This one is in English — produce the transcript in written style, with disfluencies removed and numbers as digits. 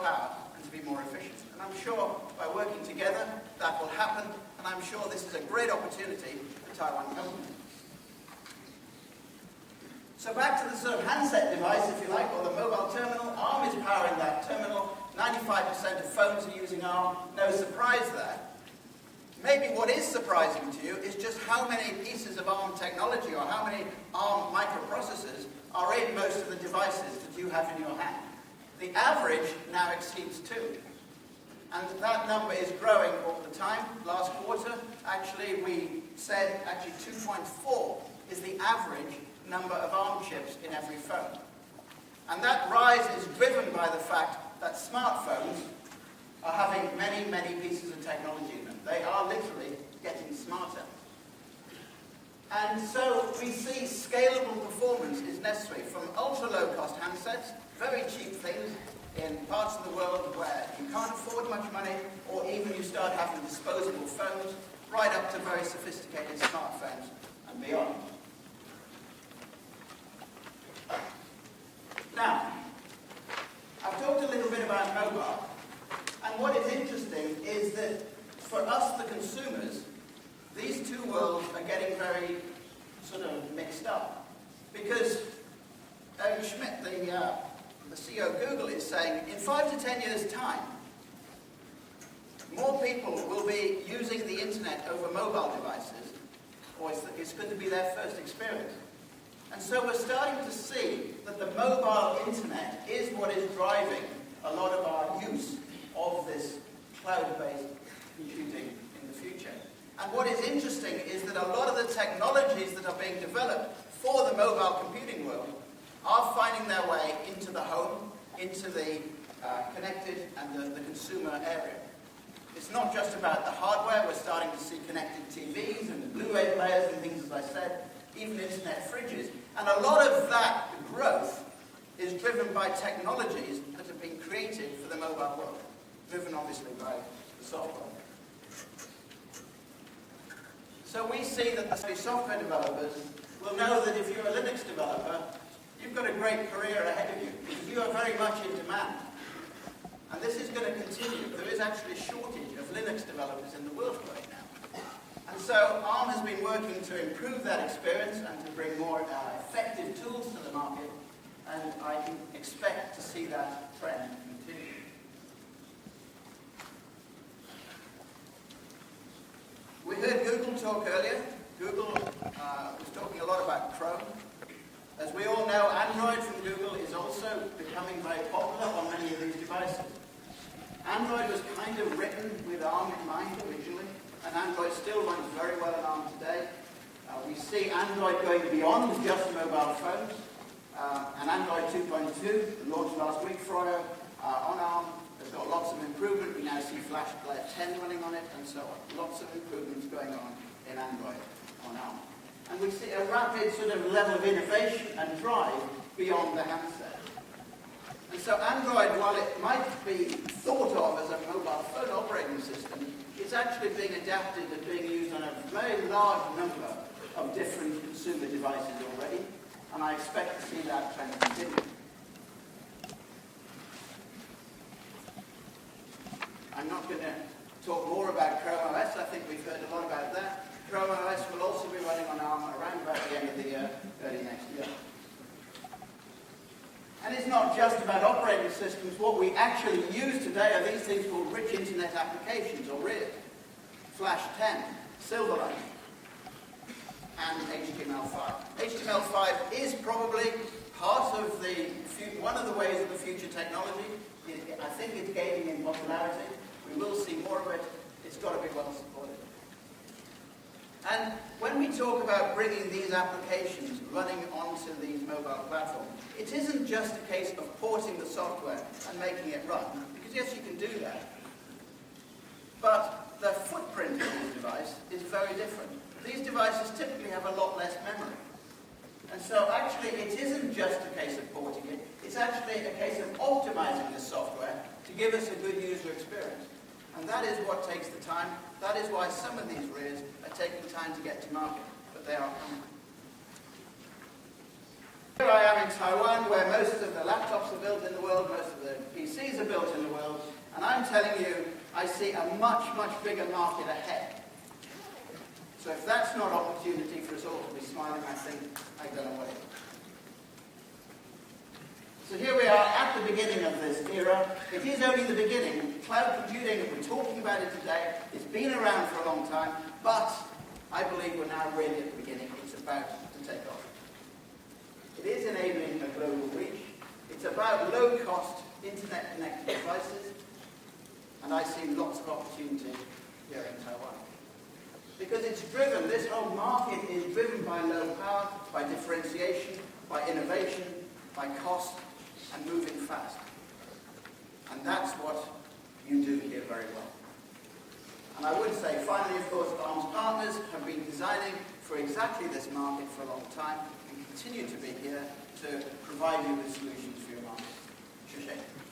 power and to be more efficient. And I'm sure by working together that will happen, and I'm sure this is a great opportunity for Taiwan companies. So back to the sort of handset device, if you like, or the mobile terminal. ARM is powering that terminal. 95% of phones are using ARM. No surprise there. Maybe what is surprising to you is just how many pieces of ARM technology or how many ARM microprocessors are in most of the devices that you have in your hand. The average now exceeds 2. And that number is growing all the time. Last quarter, actually, we said 2.4 is the average number of ARM chips in every phone. And that rise is driven by the fact that smartphones are having many, many pieces of technology in them. They are literally getting smarter. And so we see scalable performance is necessary from ultra-low-cost handsets, very cheap things in parts of the world where you can't afford much money, or even you start having disposable phones, right up to very sophisticated smartphones and beyond. Now, I've talked a little bit about mobile, and what is interesting is that for us, the consumers, these two worlds are getting very sort of mixed up. Because Eric Schmidt, the CEO of Google, is saying in 5 to 10 years' time, more people will be using the internet over mobile devices, or it's going to be their first experience. And so we're starting to see that the mobile internet is what is driving a lot of our use of this cloud-based computing in the future. And what is interesting is that a lot of the technologies that are being developed for the mobile computing world are finding their way into the home, into the connected and the consumer area. It's not just about the hardware. We're starting to see connected TVs and Blu-ray players and things, as I said, even internet fridges. And a lot of that growth is driven by technologies that have been created for the mobile world, driven obviously by the software. So we see that the software developers will know that if you're a Linux developer, you've got a great career ahead of you, because you are very much in demand. And this is going to continue. There is actually a shortage of Linux developers in the world right now. And so ARM has been working to improve that experience and to bring more effective tools to the market, and I can expect to see that trend continue. We heard Google talk earlier. Google was talking a lot about Chrome. As we all know, Android from Google is also becoming very popular on many of these devices. Android was kind of written with ARM in mind originally, and Android still runs very well on ARM today. We see Android going beyond just mobile phones, and Android 2.2, launched last week on ARM, has got lots of improvement. We now see Flash Player 10 running on it, and so on. Lots of improvements going on in Android on ARM. And we see a rapid sort of level of innovation and drive beyond the handset. And so Android, while it might be thought of as a mobile phone operating system, it's actually being adapted and being used on a very large number of different consumer devices already, and I expect to see that trend continue. I'm not going to talk more about Chrome OS. I think we've heard a lot about that. Chrome OS will also be running on ARM around about the end of the year, early next year. And it's not just about operating systems. What we actually use today are these things called rich internet applications, or RIA, Flash 10, Silverlight, and HTML5. HTML5 is probably part of one of the ways of the future technology. I think it's gaining in popularity. We will see more of it. It's got to be well supported. And when we talk about bringing these applications running onto these mobile platforms, it isn't just a case of porting the software and making it run, because yes, you can do that. But the footprint of this device is very different. These devices typically have a lot less memory. And so actually it isn't just a case of porting it, it's actually a case of optimizing the software to give us a good user experience. And that is what takes the time. That is why some of these RIAs are taking time to get to market, but they are coming. Here I am in Taiwan, where most of the laptops are built in the world, most of the PCs cities are built in the world, and I'm telling you, I see a much, much bigger market ahead. So if that's not opportunity for us all to be smiling, I think I don't know what is. So here we are at the beginning of this era. It is only the beginning. Cloud computing, we're talking about it today, it's been around for a long time, but I believe we're now really at the beginning. It's about to take off. It is enabling a global reach. It's about low-cost, internet-connected devices, and I see lots of opportunity here in Taiwan. Because it's driven, this whole market is driven by low power, by differentiation, by innovation, by cost, and moving fast. And that's what you do here very well. And I would say, finally, of course, Arm's partners have been designing for exactly this market for a long time and continue to be here to provide you with solutions for your market. 谢谢。